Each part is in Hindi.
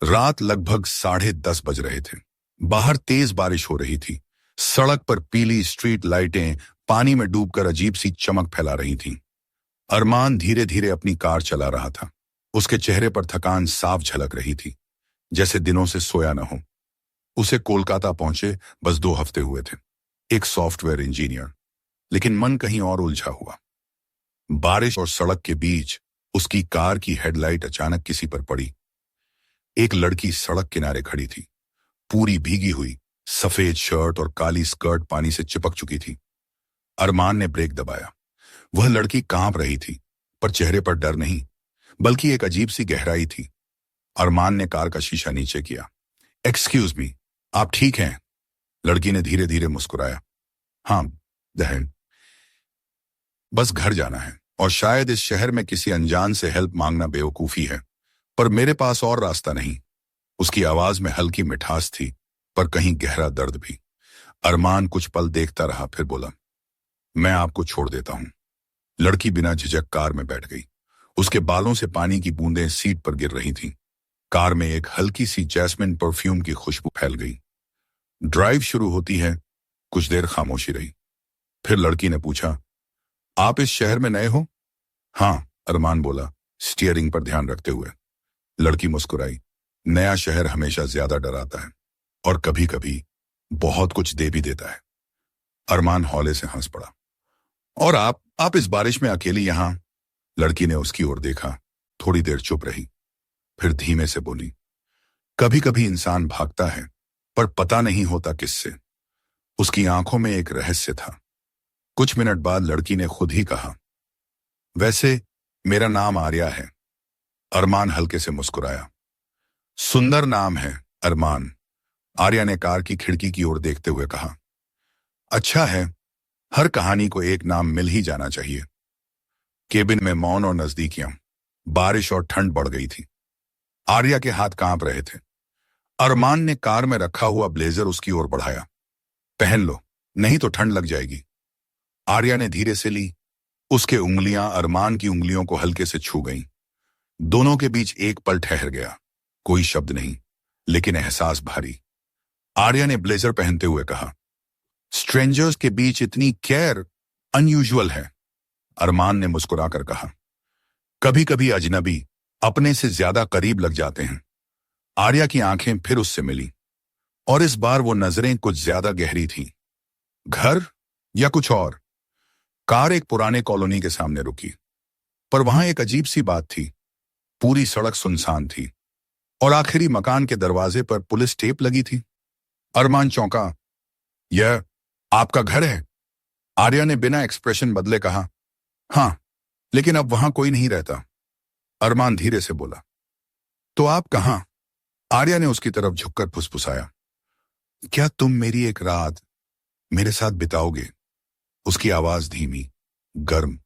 रात लगभग 10:30 बज रहे थे। बाहर तेज बारिश हो रही थी। सड़क पर पीली स्ट्रीट लाइटें पानी में डूबकर अजीब सी चमक फैला रही थीं। अरमान धीरे धीरे अपनी कार चला रहा था। उसके चेहरे पर थकान साफ झलक रही थी, जैसे दिनों से सोया न हो। उसे कोलकाता पहुंचे बस 2 हफ्ते हुए थे। एक सॉफ्टवेयर इंजीनियर, लेकिन मन कहीं और उलझा हुआ। बारिश और सड़क के बीच उसकी कार की हेडलाइट अचानक किसी पर पड़ी। एक लड़की सड़क किनारे खड़ी थी, पूरी भीगी हुई, सफेद शर्ट और काली स्कर्ट पानी से चिपक चुकी थी। अरमान ने ब्रेक दबाया। वह लड़की कांप रही थी, पर चेहरे पर डर नहीं, बल्कि एक अजीब सी गहराई थी। अरमान ने कार का शीशा नीचे किया। एक्सक्यूज मी, आप ठीक हैं? लड़की ने धीरे धीरे मुस्कुराया। हाँ बहन, बस घर जाना है, और शायद इस शहर में किसी अनजान से हेल्प मांगना बेवकूफी है, पर मेरे पास और रास्ता नहीं। उसकी आवाज में हल्की मिठास थी, पर कहीं गहरा दर्द भी। अरमान कुछ पल देखता रहा, फिर बोला, मैं आपको छोड़ देता हूं। लड़की बिना झिझक कार में बैठ गई। उसके बालों से पानी की बूंदें सीट पर गिर रही थीं। कार में एक हल्की सी जैस्मिन परफ्यूम की खुशबू फैल गई। ड्राइव शुरू होती है। कुछ देर खामोशी रही। फिर लड़की ने पूछा, आप इस शहर में नए हो? हाँ, अरमान बोला, स्टीयरिंग पर ध्यान रखते हुए। लड़की मुस्कुराई। नया शहर हमेशा ज्यादा डराता है, और कभी कभी बहुत कुछ दे भी देता है। अरमान हौले से हंस पड़ा। और आप इस बारिश में अकेली यहां? लड़की ने उसकी ओर देखा, थोड़ी देर चुप रही, फिर धीमे से बोली, कभी कभी इंसान भागता है, पर पता नहीं होता किससे। उसकी आंखों में एक रहस्य था। कुछ मिनट बाद लड़की ने खुद ही कहा, वैसे मेरा नाम आर्या है। अरमान हल्के से मुस्कुराया। सुंदर नाम है अरमान। आर्या ने कार की खिड़की की ओर देखते हुए कहा, अच्छा है, हर कहानी को एक नाम मिल ही जाना चाहिए। केबिन में मौन और नजदीकियां। बारिश और ठंड बढ़ गई थी। आर्या के हाथ कांप रहे थे। अरमान ने कार में रखा हुआ ब्लेजर उसकी ओर बढ़ाया। पहन लो, नहीं तो ठंड लग जाएगी। आर्या ने धीरे से ली। उसके उंगलियां अरमान की उंगलियों को हल्के से छू गईं। दोनों के बीच एक पल ठहर गया। कोई शब्द नहीं, लेकिन एहसास भारी। आर्या ने ब्लेजर पहनते हुए कहा, स्ट्रेंजर्स के बीच इतनी केयर अनयूजुअल है। अरमान ने मुस्कुराकर कहा, कभी कभी अजनबी अपने से ज्यादा करीब लग जाते हैं। आर्या की आंखें फिर उससे मिली, और इस बार वो नजरें कुछ ज्यादा गहरी थीं। घर या कुछ और? कार एक पुराने कॉलोनी के सामने रुकी, पर वहां एक अजीब सी बात थी। पूरी सड़क सुनसान थी, और आखिरी मकान के दरवाजे पर पुलिस टेप लगी थी। अरमान चौंका। यह आपका घर है? आर्या ने बिना एक्सप्रेशन बदले कहा, हाँ, लेकिन अब वहां कोई नहीं रहता। अरमान धीरे से बोला, तो आप कहां? आर्या ने उसकी तरफ झुककर फुसफुसाया, क्या तुम मेरी एक रात मेरे साथ बिताओगे? उसकी आवाज धीमी, गर्म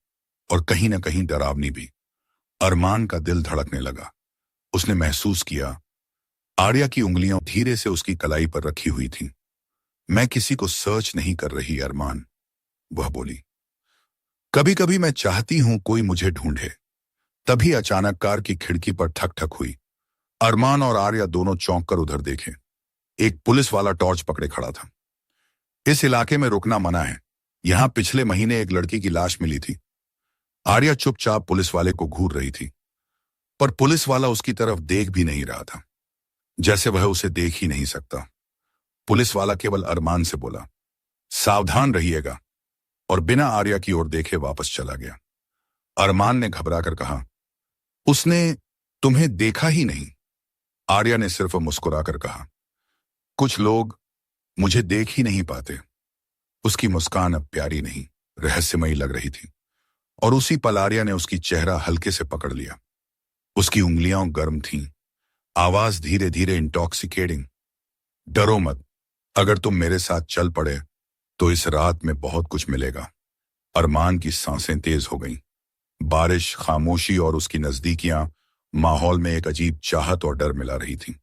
और कहीं ना कहीं डरावनी भी। अरमान का दिल धड़कने लगा। उसने महसूस किया आर्या की उंगलियां धीरे से उसकी कलाई पर रखी हुई थीं। मैं किसी को सर्च नहीं कर रही अरमान, वह बोली। कभी कभी मैं चाहती हूं कोई मुझे ढूंढे। तभी अचानक कार की खिड़की पर ठक ठक हुई। अरमान और आर्या दोनों चौंक कर उधर देखे। एक पुलिस वाला टॉर्च पकड़े खड़ा था। इस इलाके में रुकना मना है। यहां पिछले महीने एक लड़की की लाश मिली थी। आर्या चुपचाप पुलिस वाले को घूर रही थी, पर पुलिस वाला उसकी तरफ देख भी नहीं रहा था, जैसे वह उसे देख ही नहीं सकता। पुलिस वाला केवल अरमान से बोला, सावधान रहिएगा, और बिना आर्या की ओर देखे वापस चला गया। अरमान ने घबराकर कहा, उसने तुम्हें देखा ही नहीं? आर्या ने सिर्फ मुस्कुराकर कहा, कुछ लोग मुझे देख ही नहीं पाते। उसकी मुस्कान अब प्यारी नहीं, रहस्यमयी लग रही थी, और उसी पल आर्या ने उसकी चेहरा हल्के से पकड़ लिया। उसकी उंगलियां गर्म थीं, आवाज धीरे धीरे इंटॉक्सिकेटिंग। डरो मत, अगर तुम मेरे साथ चल पड़े तो इस रात में बहुत कुछ मिलेगा। अरमान की सांसें तेज हो गईं। बारिश, खामोशी और उसकी नजदीकियां माहौल में एक अजीब चाहत और डर मिला रही थीं।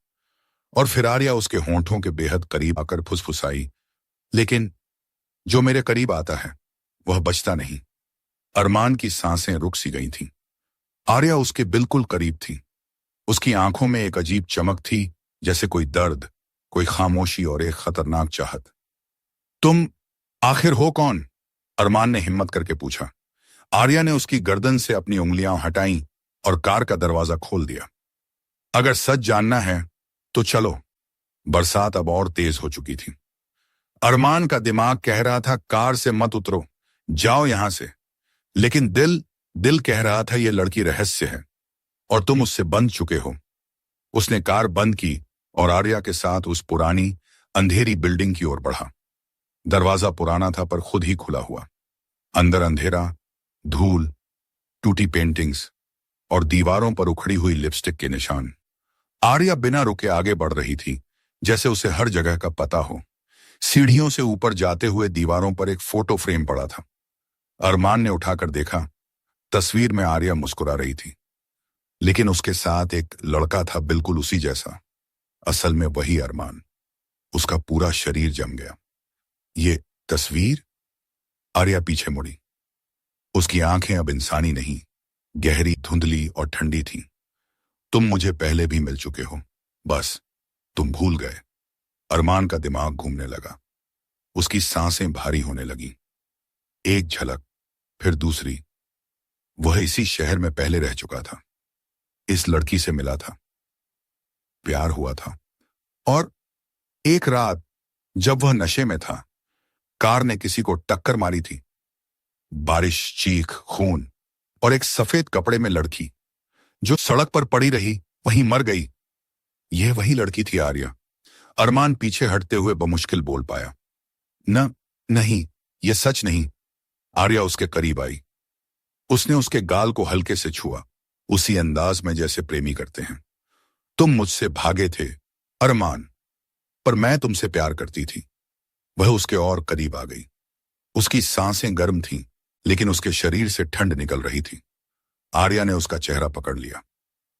और फिर आर्या उसके होंठों के बेहद करीब आकर फुसफुसाई, लेकिन जो मेरे करीब आता है वह बचता नहीं। अरमान की सांसें रुक सी गई थीं। आर्या उसके बिल्कुल करीब थी, उसकी आंखों में एक अजीब चमक थी, जैसे कोई दर्द, कोई खामोशी और एक खतरनाक चाहत। तुम आखिर हो कौन? अरमान ने हिम्मत करके पूछा। आर्या ने उसकी गर्दन से अपनी उंगलियां हटाईं और कार का दरवाजा खोल दिया। अगर सच जानना है तो चलो। बरसात अब और तेज हो चुकी थी। अरमान का दिमाग कह रहा था कार से मत उतरो, जाओ यहां से। लेकिन दिल दिल कह रहा था यह लड़की रहस्य है और तुम उससे बंध चुके हो। उसने कार बंद की और आर्या के साथ उस पुरानी अंधेरी बिल्डिंग की ओर बढ़ा। दरवाजा पुराना था पर खुद ही खुला हुआ। अंदर अंधेरा, धूल, टूटी पेंटिंग्स और दीवारों पर उखड़ी हुई लिपस्टिक के निशान। आर्या बिना रुके आगे बढ़ रही थी, जैसे उसे हर जगह का पता हो। सीढ़ियों से ऊपर जाते हुए दीवारों पर एक फोटो फ्रेम पड़ा था। अरमान ने उठाकर देखा। तस्वीर में आर्या मुस्कुरा रही थी, लेकिन उसके साथ एक लड़का था बिल्कुल उसी जैसा। असल में वही अरमान। उसका पूरा शरीर जम गया। ये तस्वीर? आर्या पीछे मुड़ी। उसकी आंखें अब इंसानी नहीं, गहरी, धुंधली और ठंडी थीं। तुम मुझे पहले भी मिल चुके हो, बस तुम भूल गए। अरमान का दिमाग घूमने लगा। उसकी सांसें भारी होने लगी। एक झलक, फिर दूसरी। वह इसी शहर में पहले रह चुका था। इस लड़की से मिला था, प्यार हुआ था। और एक रात जब वह नशे में था, कार ने किसी को टक्कर मारी थी। बारिश, चीख, खून और एक सफेद कपड़े में लड़की जो सड़क पर पड़ी रही, वहीं मर गई। यह वही लड़की थी आर्या। अरमान पीछे हटते हुए बमुश्किल बोल पाया, नहीं, यह सच नहीं। आर्या उसके करीब आई। उसने उसके गाल को हल्के से छुआ, उसी अंदाज में जैसे प्रेमी करते हैं। तुम मुझसे भागे थे अरमान, पर मैं तुमसे प्यार करती थी। वह उसके और करीब आ गई। उसकी सांसें गर्म थीं, लेकिन उसके शरीर से ठंड निकल रही थी। आर्या ने उसका चेहरा पकड़ लिया,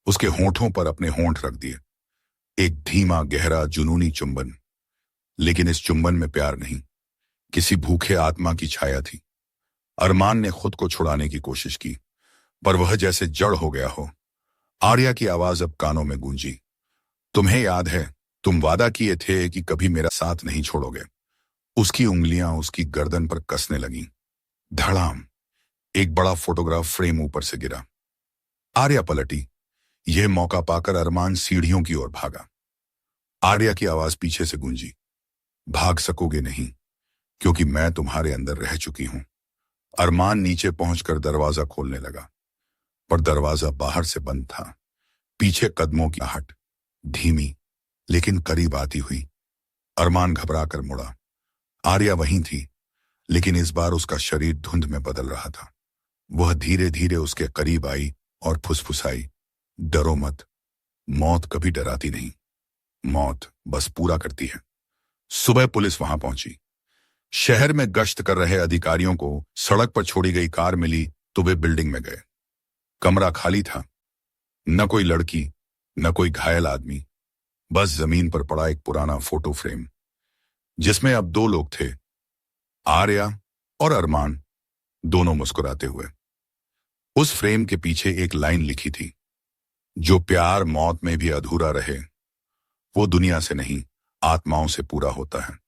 उसके होंठों पर अपने होंठ रख दिए। एक धीमा, गहरा, जुनूनी चुंबन। लेकिन इस चुंबन में प्यार नहीं, किसी भूखे आत्मा की छाया थी। अरमान ने खुद को छुड़ाने की कोशिश की, पर वह जैसे जड़ हो गया हो। आर्या की आवाज अब कानों में गूंजी। तुम्हें याद है, तुम वादा किए थे कि कभी मेरा साथ नहीं छोड़ोगे। उसकी उंगलियां उसकी गर्दन पर कसने लगीं। धड़ाम, एक बड़ा फोटोग्राफ फ्रेम ऊपर से गिरा। आर्या पलटी। यह मौका पाकर अरमान सीढ़ियों की ओर भागा। आर्या की आवाज पीछे से गूंजी, भाग सकोगे नहीं, क्योंकि मैं तुम्हारे अंदर रह चुकी हूं। अरमान नीचे पहुंचकर दरवाजा खोलने लगा, पर दरवाजा बाहर से बंद था। पीछे कदमों की आहट, धीमी लेकिन करीब आती हुई। अरमान घबरा कर मुड़ा। आर्या वहीं थी, लेकिन इस बार उसका शरीर धुंध में बदल रहा था। वह धीरे धीरे उसके करीब आई और फुसफुसाई, डरो मत, मौत कभी डराती नहीं, मौत बस पूरा करती है। सुबह पुलिस वहां पहुंची। शहर में गश्त कर रहे अधिकारियों को सड़क पर छोड़ी गई कार मिली तो वे बिल्डिंग में गए। कमरा खाली था, न कोई लड़की, न कोई घायल आदमी, बस जमीन पर पड़ा एक पुराना फोटो फ्रेम, जिसमें अब दो लोग थे, आर्या और अरमान, दोनों मुस्कुराते हुए। उस फ्रेम के पीछे एक लाइन लिखी थी, जो प्यार मौत में भी अधूरा रहे, वो दुनिया से नहीं, आत्माओं से पूरा होता है।